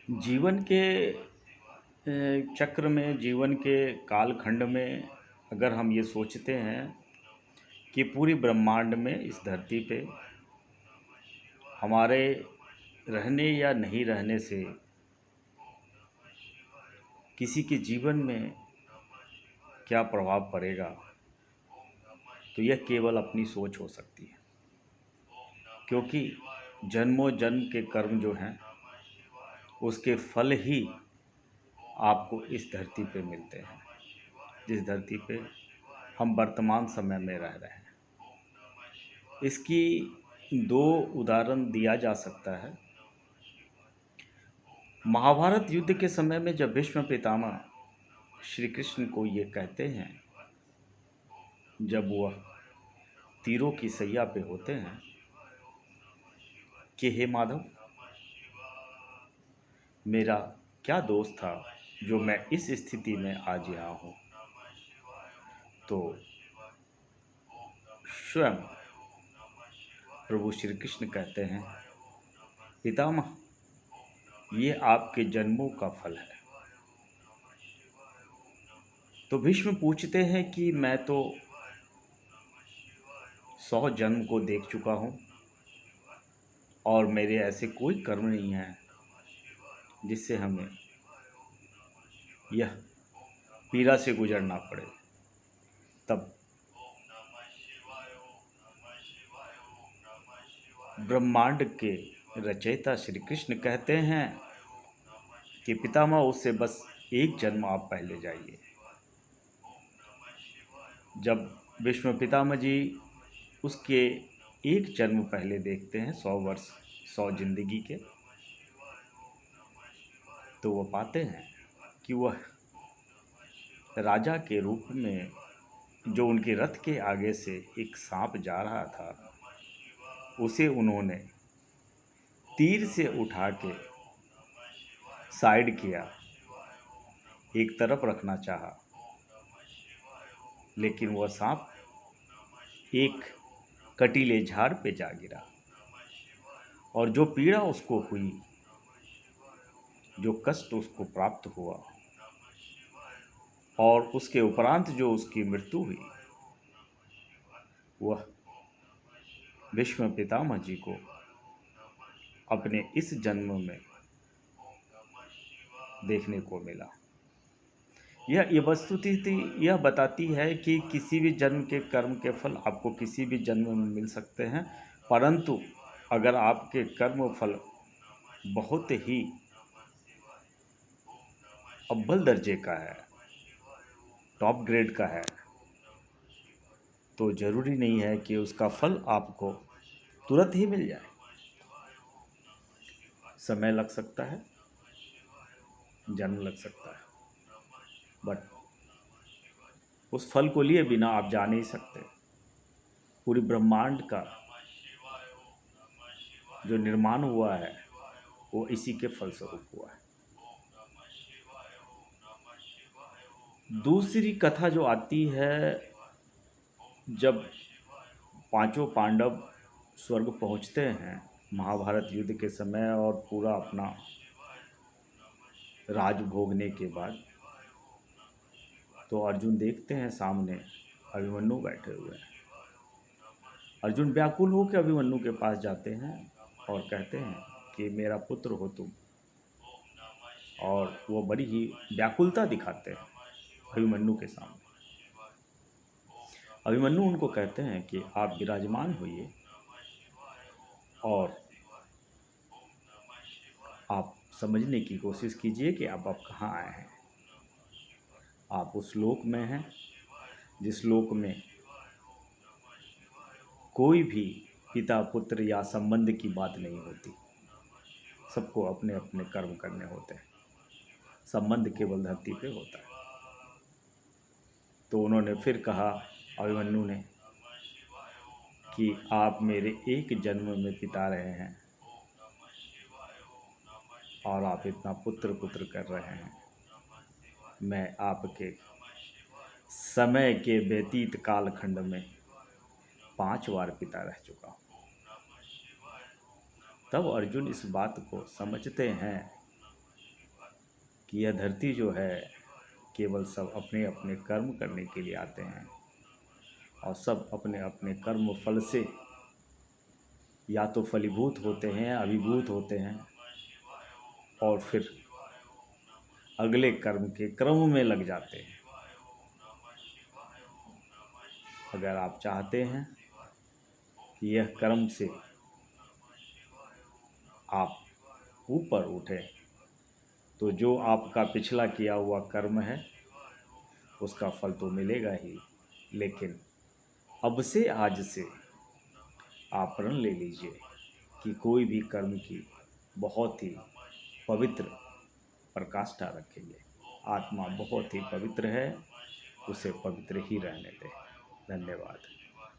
जीवन के चक्र में, जीवन के कालखंड में अगर हम ये सोचते हैं कि पूरी ब्रह्मांड में इस धरती पे हमारे रहने या नहीं रहने से किसी के जीवन में क्या प्रभाव पड़ेगा, तो यह केवल अपनी सोच हो सकती है। क्योंकि जन्मों जन्म के कर्म जो हैं उसके फल ही आपको इस धरती पे मिलते हैं, जिस धरती पे हम वर्तमान समय में रह रहे हैं। इसकी दो उदाहरण दिया जा सकता है। महाभारत युद्ध के समय में जब भीष्म पितामह श्री कृष्ण को ये कहते हैं, जब वह तीरों की सैया पे होते हैं कि हे माधव, मेरा क्या दोष था जो मैं इस स्थिति में आज यहाँ हूँ, तो स्वयं प्रभु श्री कृष्ण कहते हैं, पितामह, ये आपके जन्मों का फल है। तो भीष्म पूछते हैं कि मैं तो 100 जन्म को देख चुका हूँ और मेरे ऐसे कोई कर्म नहीं हैं जिससे हमें यह पीड़ा से गुजरना पड़े। तब ब्रह्मांड के रचयिता श्री कृष्ण कहते हैं कि पितामह, उससे बस एक जन्म आप पहले जाइए। जब भीष्म पितामह जी उसके एक जन्म पहले देखते हैं, 100 वर्ष, 100 जिंदगी के, तो वो पाते हैं कि वह राजा के रूप में जो उनके रथ के आगे से एक सांप जा रहा था, उसे उन्होंने तीर से उठा के साइड किया, एक तरफ रखना चाहा, लेकिन वह सांप एक कटीले झाड़ पे जा गिरा और जो पीड़ा उसको हुई, जो कष्ट उसको प्राप्त हुआ और उसके उपरांत जो उसकी मृत्यु हुई, वह भीष्म पितामह जी को अपने इस जन्म में देखने को मिला। यह वस्तुस्थिति यह बताती है कि किसी भी जन्म के कर्म के फल आपको किसी भी जन्म में मिल सकते हैं, परंतु अगर आपके कर्म फल बहुत ही अव्वल दर्जे का है, टॉप ग्रेड का है, तो ज़रूरी नहीं है कि उसका फल आपको तुरंत ही मिल जाए। समय लग सकता है, जन्म लग सकता है, बट उस फल को लिए बिना आप जा नहीं सकते। पूरी ब्रह्मांड का जो निर्माण हुआ है वो इसी के फलस्वरूप हुआ है। दूसरी कथा जो आती है, जब पांचों पांडव स्वर्ग पहुंचते हैं महाभारत युद्ध के समय और पूरा अपना राज भोगने के बाद, तो अर्जुन देखते हैं सामने अभिमन्यु बैठे हुए हैं। अर्जुन व्याकुल होकर अभिमन्यु के पास जाते हैं और कहते हैं कि मेरा पुत्र हो तुम, और वो बड़ी ही व्याकुलता दिखाते हैं अभिमन्यु के सामने। अभिमन्यु उनको कहते हैं कि आप विराजमान होइए और आप समझने की कोशिश कीजिए कि आप कहाँ आए हैं। आप उस लोक में हैं जिस लोक में कोई भी पिता पुत्र या संबंध की बात नहीं होती, सबको अपने अपने कर्म करने होते हैं, संबंध केवल धरती पे होता है। तो उन्होंने फिर कहा, अभिमन्यु ने, कि आप मेरे एक जन्म में पिता रहे हैं और आप इतना पुत्र पुत्र कर रहे हैं। मैं आपके समय के व्यतीत कालखंड में 5 बार पिता रह चुका हूँ। तब अर्जुन इस बात को समझते हैं कि यह धरती जो है केवल सब अपने अपने कर्म करने के लिए आते हैं और सब अपने अपने कर्म फल से या तो फलीभूत होते हैं, अभिभूत होते हैं और फिर अगले कर्म के क्रम में लग जाते हैं। अगर आप चाहते हैं कि यह कर्म से आप ऊपर उठें, तो जो आपका पिछला किया हुआ कर्म है उसका फल तो मिलेगा ही, लेकिन अब से आज से आप प्रण ले लीजिए कि कोई भी कर्म की बहुत ही पवित्र प्रकाष्ठा रखेंगे। आत्मा बहुत ही पवित्र है, उसे पवित्र ही रहने दें। धन्यवाद।